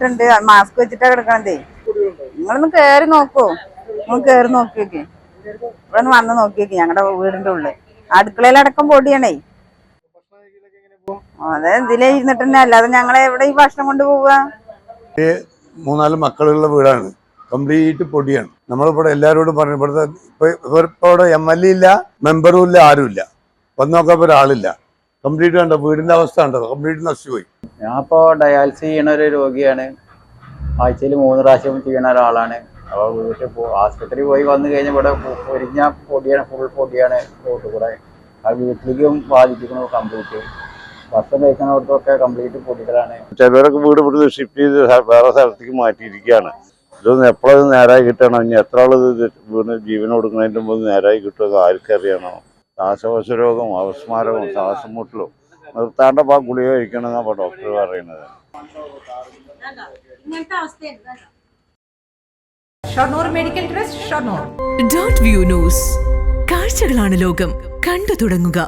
വന്നിട്ടുണ്ട്. മാസ്ക് വെച്ചിട്ടാ കിടക്കണതേ. നിങ്ങളൊന്ന് കേറി നോക്കൂ. നിങ്ങൾ കേറി നോക്കിയോക്കെ. ഇവിടെ ഒന്ന് വന്ന് നോക്കിയോക്കെ. ഞങ്ങളുടെ വീടിന്റെ ഉള്ളിൽ അടുക്കളയിലടക്കം പൊടിയാണേ. അതെ ഇതിലേ ഇരുന്നിട്ട് തന്നെ. അല്ലാതെ ഞങ്ങളെ എവിടെ ഈ ഭക്ഷണം കൊണ്ട് പോവുക? 3-4 മക്കളുള്ള വീടാണ്. കംപ്ലീറ്റ് പൊടിയാണ്. നമ്മളിവിടെ എല്ലാവരോടും പറഞ്ഞു, ഇവിടുത്തെ ഇവിടെ MLA ഇല്ല, മെമ്പറും ഇല്ല, ആരുമില്ല. വന്ന് നോക്കാൻ ഒരാളില്ല. കംപ്ലീറ്റ് കണ്ടോ വീടിന്റെ അവസ്ഥ ഉണ്ടോ? കംപ്ലീറ്റ് നശിച്ചുപോയി. ഞാനിപ്പോ ഡയാലിസിസ് ചെയ്യണ ഒരു രോഗിയാണ്. ആഴ്ചയിൽ 3 പ്രാവശ്യം ചെയ്യണ ഒരാളാണ്. അപ്പോൾ വീട്ടിൽ ആശുപത്രി പോയി വന്നു കഴിഞ്ഞാൽ ഇവിടെ പൊരിഞ്ഞ പൊടിയാണ്, ഫുൾ പൊടിയാണ് റോഡ് കൂടെ. അത് വീട്ടിലേക്കും ബാധിപ്പിക്കണു. കംപ്ലീറ്റ് ഭക്ഷണം കഴിക്കണവർക്കൊക്കെ കംപ്ലീറ്റ് പൊടികളാണ്. ചിലവരൊക്കെ വീട് ഇവിടുന്ന് ഷിഫ്റ്റ് ചെയ്ത് വേറെ സ്ഥലത്തേക്ക് മാറ്റിയിരിക്കുകയാണ്. ഇതൊന്നും എപ്പോഴും നേരായി കിട്ടണം. ഇനി എത്ര ആളത് വീണ് ജീവൻ കൊടുക്കുന്നതിൻ്റെ മുമ്പ് നേരായി കിട്ടുമെന്ന് ആർക്കറിയണോ? ശ്വാസകോശ രോഗം, അപസ്മാരവും ശ്വാസം മുട്ടലും നിർത്താണ്ട ഗുളിക കഴിക്കണമെന്നാണ് ഡോക്ടർ പറയുന്നത്. Shoranur medical trust, Shoranur. .View news. കാഴ്ചകളാണ് ലോകം. കണ്ടു തുടങ്ങുക.